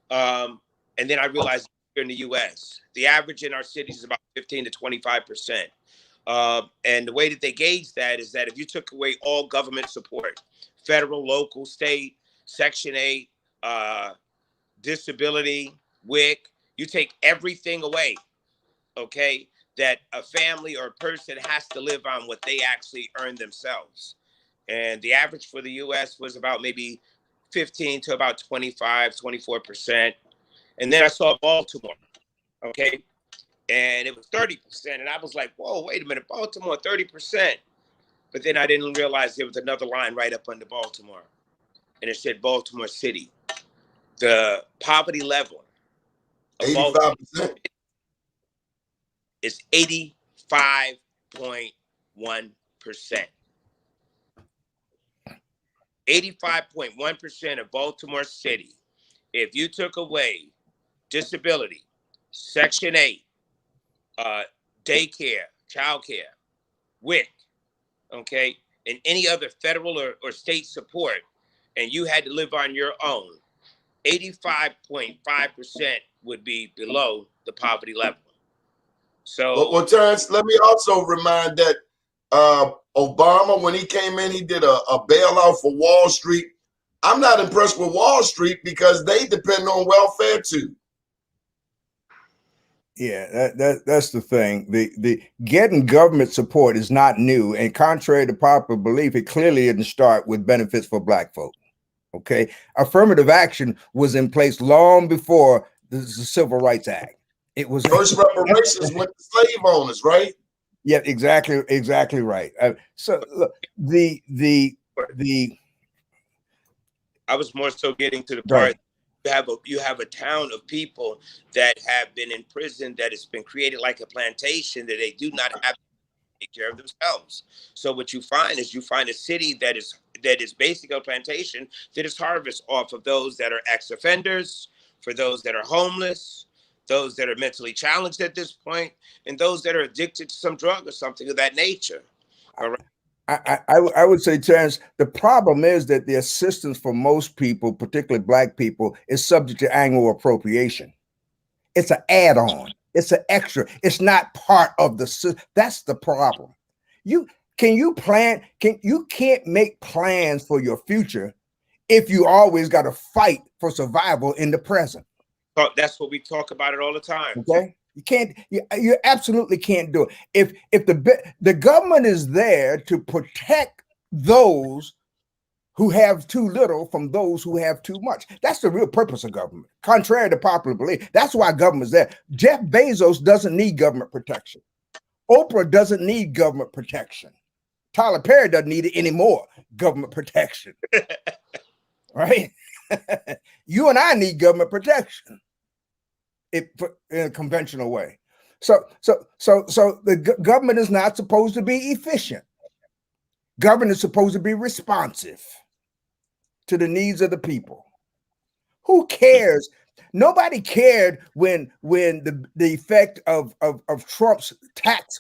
C: And then I realized here in the U.S., the average in our cities is about 15 to 25%. And the way that they gauge that is that if you took away all government support, federal, local, state, Section 8, disability, WIC, you take everything away, okay, that a family or a person has to live on what they actually earn themselves. And the average for the U.S. was about maybe 15 to about 25, 24%. And then I saw Baltimore, okay, and it was 30%. And I was like, whoa, wait a minute, Baltimore, 30%. But then I didn't realize there was another line right up under Baltimore, and it said Baltimore City. The poverty level of Baltimore
A: 85%.
C: is 85.1%. 85.1% of Baltimore City. If you took away disability, Section 8, daycare, childcare, WIC, okay, and any other federal or state support, and you had to live on your own, 85.5% would be below the poverty level. So,
A: Well, Terrence, let me also remind that Obama, when he came in, he did a bailout for Wall Street. I'm not impressed with Wall Street because they depend on welfare too.
B: Yeah, that's the thing. The getting government support is not new, and contrary to popular belief, it clearly didn't start with benefits for Black folk. Okay, affirmative action was in place long before the Civil Rights Act. It was
A: First reparations went to slave owners, right?
B: Yeah, exactly right. So look, the
C: I was more so getting to the
B: right.
C: part. You have a town of people that have been in prison that has been created like a plantation that they do not have to take care of themselves. So what you find is a city that is basically a plantation that is harvest off of those that are ex-offenders, for those that are homeless, those that are mentally challenged at this point, and those that are addicted to some drug or something of that nature. All right.
B: I would say, Terrence, the problem is that the assistance for most people, particularly Black people, is subject to annual appropriation. It's an add-on. It's an extra. It's not part of the. That's the problem. You can't make plans for your future if you always got to fight for survival in the present.
C: That's what we talk about it all the time.
B: Okay. You can't, you absolutely can't do it. If the government is there to protect those who have too little from those who have too much. That's the real purpose of government, contrary to popular belief. That's why government's there. Jeff Bezos doesn't need government protection. Oprah doesn't need government protection. Tyler Perry doesn't need it anymore, government protection. Right? You and I need government protection. In a conventional way. So the government is not supposed to be efficient. Government is supposed to be responsive to the needs of the people. Who cares? Nobody cared when the effect of Trump's tax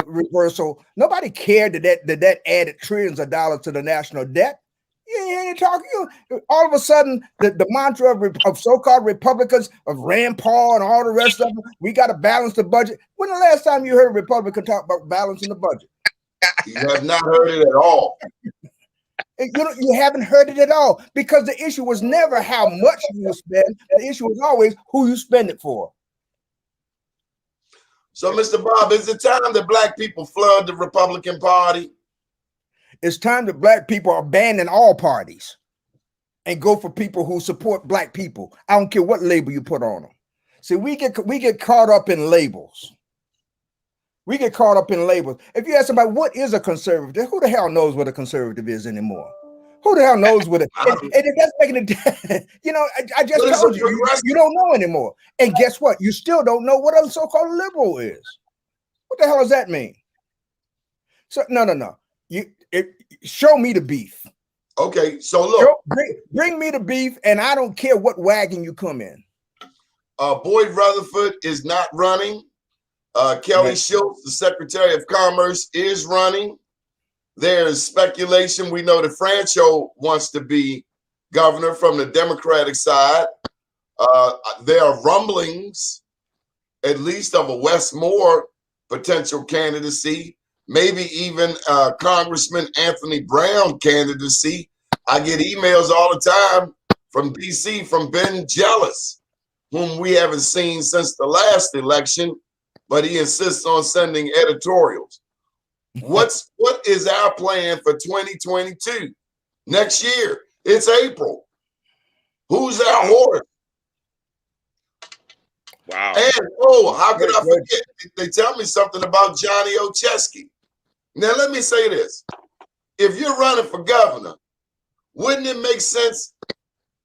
B: reversal. Nobody cared that added trillions of dollars to the national debt. You ain't talking. All of a sudden, the mantra of so-called Republicans, of Rand Paul and all the rest of them, we got to balance the budget. When the last time you heard a Republican talk about balancing the budget?
A: You have not heard it at all.
B: You haven't heard it at all, because the issue was never how much you spend. The issue was always who you spend it for.
A: So, Mr. Bob, is it time that Black people flood the Republican Party?
B: It's time that Black people abandon all parties and go for people who support Black people. I don't care what label you put on them. See, we get caught up in labels. We get caught up in labels. If you ask somebody what is a conservative, who the hell knows what a conservative is anymore? Who the hell knows what it? And that's making it. I just told you, you don't know anymore. And guess what? You still don't know what a so-called liberal is. What the hell does that mean? So no. Show me the beef.
A: Okay, so look,
B: bring me the beef, and I don't care what wagon you come in.
A: Boyd Rutherford is not running. Kelly Schultz, the Secretary of Commerce, is running. There's speculation. We know that Francho wants to be governor from the Democratic side. There are rumblings, at least, of a Wes Moore potential candidacy. Maybe even Congressman Anthony Brown candidacy. I get emails all the time from DC from Ben Jealous, whom we haven't seen since the last election, but he insists on sending editorials. What is our plan for 2022? Next year, it's April. Who's our horse?
C: Wow.
A: And how could I forget? They tell me something about Johnny Ocheski. Now, let me say this. if you're running for governor, wouldn't it make sense?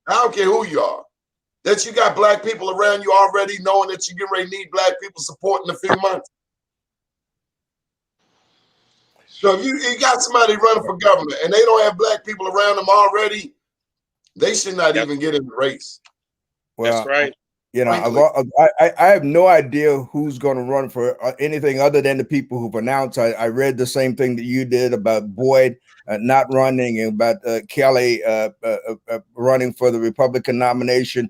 A: I don't care who you are, that you got black people around you already, knowing that you get ready to need black people support in a few months. So if you got somebody running for governor and they don't have black people around them already, they should not even get in the race.
B: Well,
C: that's right.
B: You know, I have no idea who's going to run for anything other than the people who've announced. I read the same thing that you did about Boyd not running, and about Kelly running for the Republican nomination.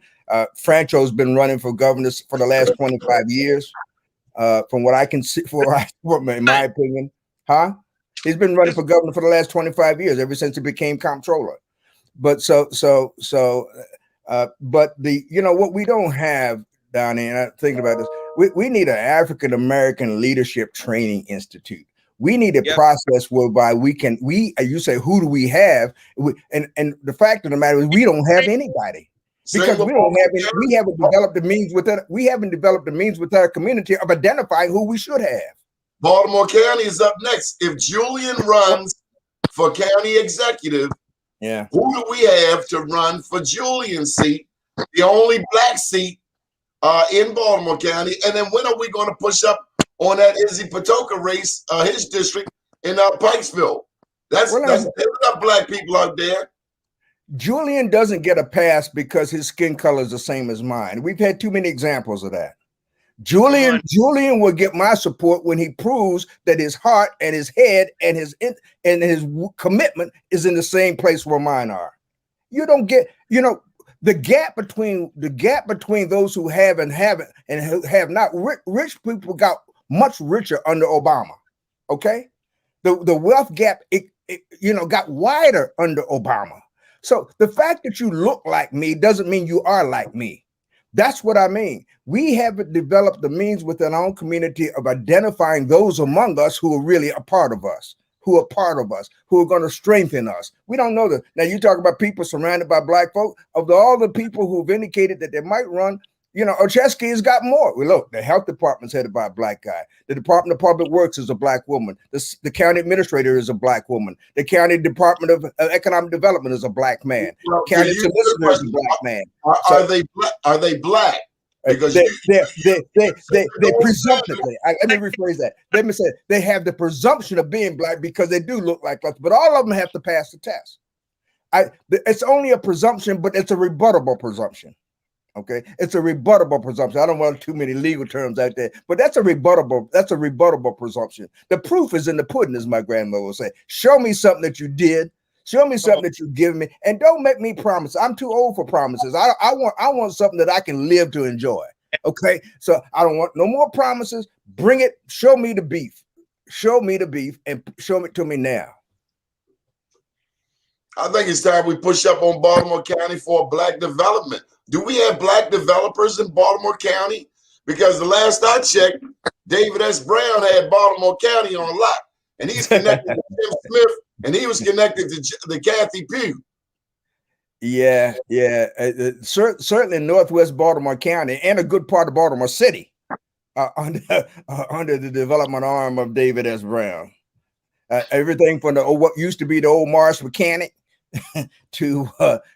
B: Franco's been running for governor for the last 25 years, from what I can see, in my opinion. Huh? He's been running for governor for the last 25 years, ever since he became comptroller. But but what we don't have down here, and I'm thinking about this, we need an African American Leadership Training Institute. We need a process whereby you say, who do we have? And the fact of the matter is, we don't have anybody, because we haven't developed the means with our community of identifying who we should have.
A: Baltimore County is up next. If Julian runs for county executive, who do we have to run for Julian's seat, the only black seat in Baltimore County? And then when are we going to push up on that Izzy Patoka race, his district in Pikesville? There's enough black people out there.
B: Julian doesn't get a pass because his skin color is the same as mine. We've had too many examples of that. Julian will get my support when he proves that his heart and his head and his commitment is in the same place where mine are. You don't get, the gap between those who have and haven't and who have not. Rich people got much richer under Obama. Okay, the wealth gap got wider under Obama. So the fact that you look like me doesn't mean you are like me. That's what I mean. We haven't developed the means within our own community of identifying those among us who are really a part of us, who are going to strengthen us. We don't know that. Now, you talk about people surrounded by black folk. Of all the people who've indicated that they might run, Ocheski has got more. Well, look, the health department's headed by a black guy. The Department of Public Works is a black woman. The county administrator is a black woman. The county Department of Economic Development is a black man. County solicitor is a black man.
A: Are they black? Because
B: they presumptively, let me rephrase that. Let me say they have the presumption of being black because they do look like us, but all of them have to pass the test. It's only a presumption, but it's a rebuttable presumption. Okay, it's a rebuttable presumption. I don't want too many legal terms out there, but that's a rebuttable presumption. The proof is in the pudding, as my grandmother would say. Show me something that you did. Show me something that you've given me, and don't make me promise. I'm too old for promises. I want something that I can live to enjoy. Okay, so I don't want no more promises. Bring it. Show me the beef. Show me the beef, and show it to me now.
A: I think it's time we push up on Baltimore County for black development. Do we have black developers in Baltimore County? Because the last I checked, David S. Brown had Baltimore County on lock, and he's connected to Tim Smith, and he was connected to the Kathy Pugh.
B: Yeah. Certainly Northwest Baltimore County and a good part of Baltimore City under the development arm of David S. Brown. Everything from what used to be the old Morris Mechanic to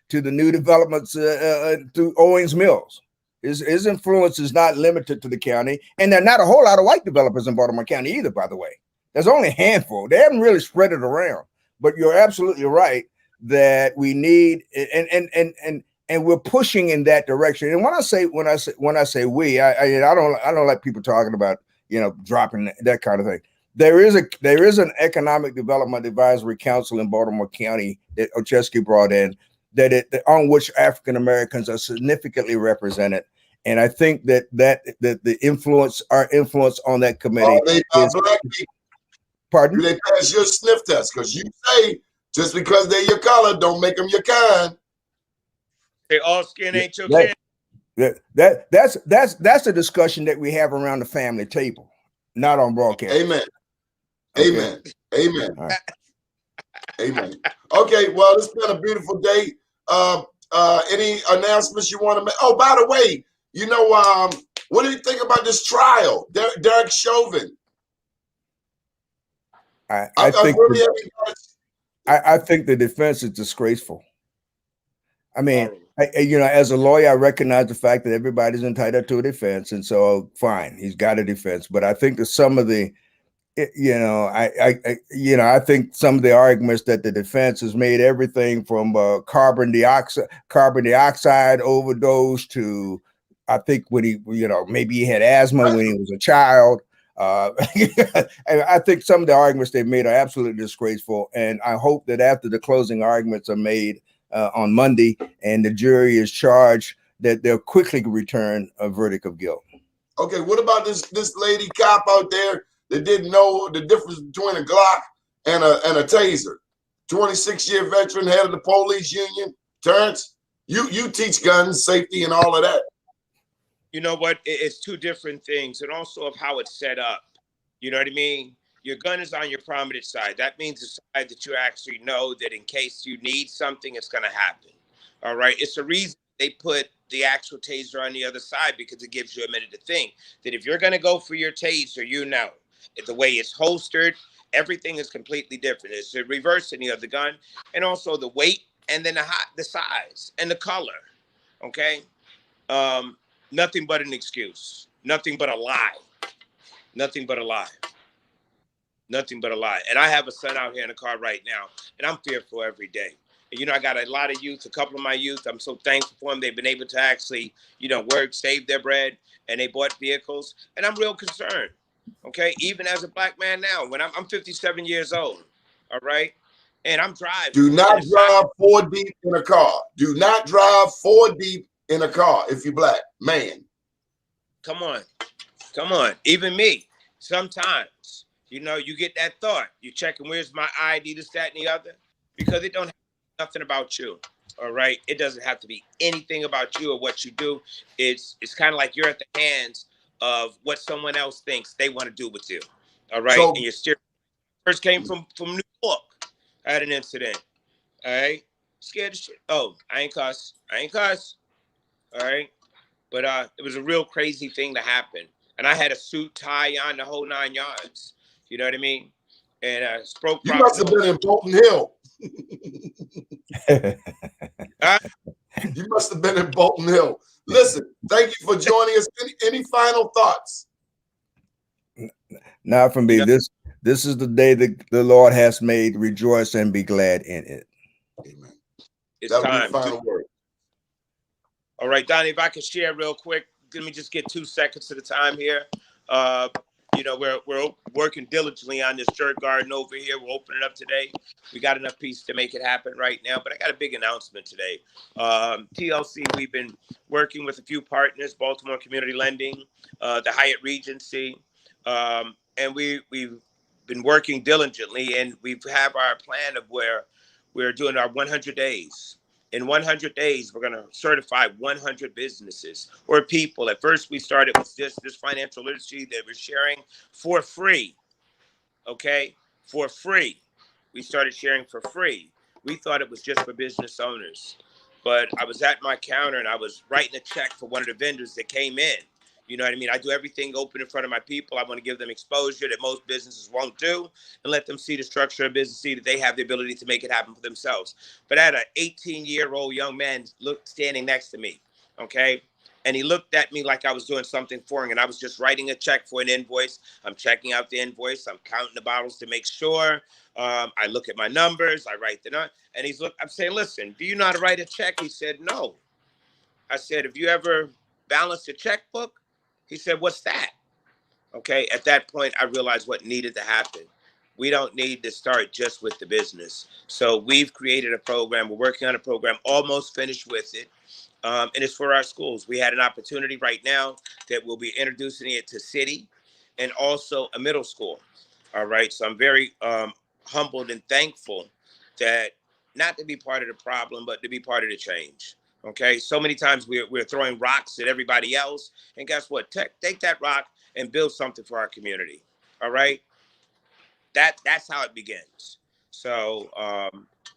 B: the new developments through Owings Mills. His influence is not limited to the county, and there are not a whole lot of white developers in Baltimore County either, by the way. There's only a handful. They haven't really spread it around. But you're absolutely right that we need, and we're pushing in that direction. And when I say we, I don't like people talking about dropping that kind of thing. There is an economic development advisory council in Baltimore County that Ocheski brought in on which African Americans are significantly represented. And I think that the influence on that committee is black people. Pardon?
A: Do they pass your sniff test? Because you say just because they're your color, don't make them your kind.
C: They all skin ain't your kin.
B: That's a discussion that we have around the family table, not on broadcast.
A: Amen.
B: Okay.
A: Amen. Amen.
B: Right.
A: Amen. Okay, well, it's been a beautiful day. Any announcements you want to make? Oh, by the way, what do you think about this trial, Derek Chauvin?
B: I think I think the defense is disgraceful. I mean,
C: Horrible.
B: as a lawyer, I recognize the fact that everybody's entitled to a defense, and so fine, he's got a defense. But I think that some of the, I think some of the arguments that the defense has made everything from carbon dioxide overdose to, I think when he, maybe he had asthma when he was a child. And I think some of the arguments they've made are absolutely disgraceful. And I hope that after the closing arguments are made on Monday and the jury is charged, that they'll quickly return a verdict of guilt.
A: Okay, what about this lady cop out there that didn't know the difference between a Glock and a taser? 26-year veteran, head of the police union. Terrence, you teach guns safety and all of that.
C: You know what? It's two different things, and also of how it's set up. You know what I mean? Your gun is on your prominent side. That means the side that you actually know that in case you need something, it's going to happen. All right? It's the reason they put the actual taser on the other side, because it gives you a minute to think that if you're going to go for your taser, the way it's holstered, everything is completely different. It's the reversing of the gun, and also the weight, and then the size and the color. Okay? Nothing but an excuse. Nothing but a lie. Nothing but a lie. Nothing but a lie. And I have a son out here in the car right now, and I'm fearful every day. And, I got a lot of youth, a couple of my youth. I'm so thankful for them. They've been able to actually, work, save their bread, and they bought vehicles. And I'm real concerned. Okay. Even as a black man now, when I'm 57 years old. All right. And I'm driving.
A: Do not drive 4 deep in a car. Do not drive 4 deep in a car if you're black, man.
C: Come on. Even me. Sometimes, you get that thought. You're checking, where's my ID, this, that, and the other? Because it don't have nothing about you. All right. It doesn't have to be anything about you or what you do. It's kind of like you're at the hands of what someone else thinks they want to do with you. All right.
A: So,
C: and you're still first came from New York. I had an incident. All right. Scared of shit. Oh, I ain't cuss. All right. But it was a real crazy thing to happen. And I had a suit, tie on, the whole 9 yards. You know what I mean? And spoke.
A: You must have been in Bolton Hill. You must have been in Bolton Hill. Listen, thank you for joining us. Any final thoughts?
B: Not from me. This is the day that the Lord has made. Rejoice and be glad in it.
A: Amen.
C: It's
A: that
C: time.
A: Would be final word.
C: All right, Donnie, if I can share real quick, let me just get 2 seconds at a time here. We're working diligently on this shirt garden over here. We're opening up today. We got enough pieces to make it happen right now, but I got a big announcement today. TLC, we've been working with a few partners, Baltimore Community Lending, the Hyatt Regency, and we've been working diligently, and we have our plan of where we're doing our 100 days. In 100 days, we're going to certify 100 businesses or people. At first, we started with just this financial literacy that we're sharing for free. Okay? For free. We started sharing for free. We thought it was just for business owners. But I was at my counter and I was writing a check for one of the vendors that came in. You know what I mean? I do everything open in front of my people. I want to give them exposure that most businesses won't do and let them see the structure of business, see that they have the ability to make it happen for themselves. But I had an 18-year-old young man standing next to me, okay? And he looked at me like I was doing something for him, and I was just writing a check for an invoice. I'm checking out the invoice. I'm counting the bottles to make sure. I look at my numbers. I write the number. And I'm saying, listen, do you know how to write a check? He said, no. I said, have you ever balanced a checkbook? He said, what's that? Okay. At that point, I realized what needed to happen. We don't need to start just with the business. So we've created a program. We're working on a program, almost finished with it. And it's for our schools. We had an opportunity right now that we'll be introducing it to city and also a middle school. All right. So I'm very humbled and thankful that not to be part of the problem, but to be part of the change. Okay, so many times we're throwing rocks at everybody else, and guess what? Take that rock and build something for our community. All right, that's how it begins. So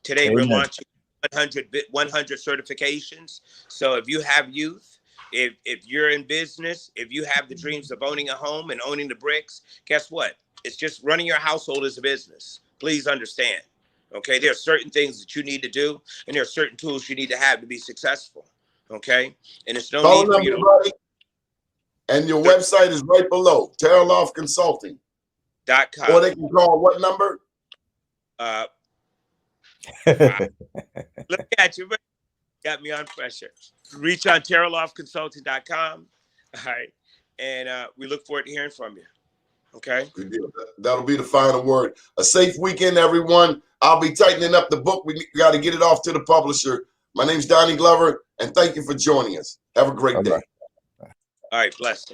C: today
B: Amen.
C: we're launching 100 certifications. So if you have youth, if you're in business, if you have the dreams of owning a home and owning the bricks, guess what? It's just running your household as a business. Please understand. Okay, there are certain things that you need to do, and there are certain tools you need to have to be successful. Okay, and it's no
A: Phone
C: need for
A: number,
C: you to
A: buddy, and your website is right below. Terraloff Consulting.
C: .com.
A: Or they can call what number?
C: Wow. Look at you, got me on pressure. Reach on terraloffconsulting.com. All right, and we look forward to hearing from you. Okay.
A: Good deal. That'll be the final word. A safe weekend, everyone. I'll be tightening up the book. We got to get it off to the publisher. My name's Donnie Glover, and thank you for joining us. Have a great day.
C: All right, bless.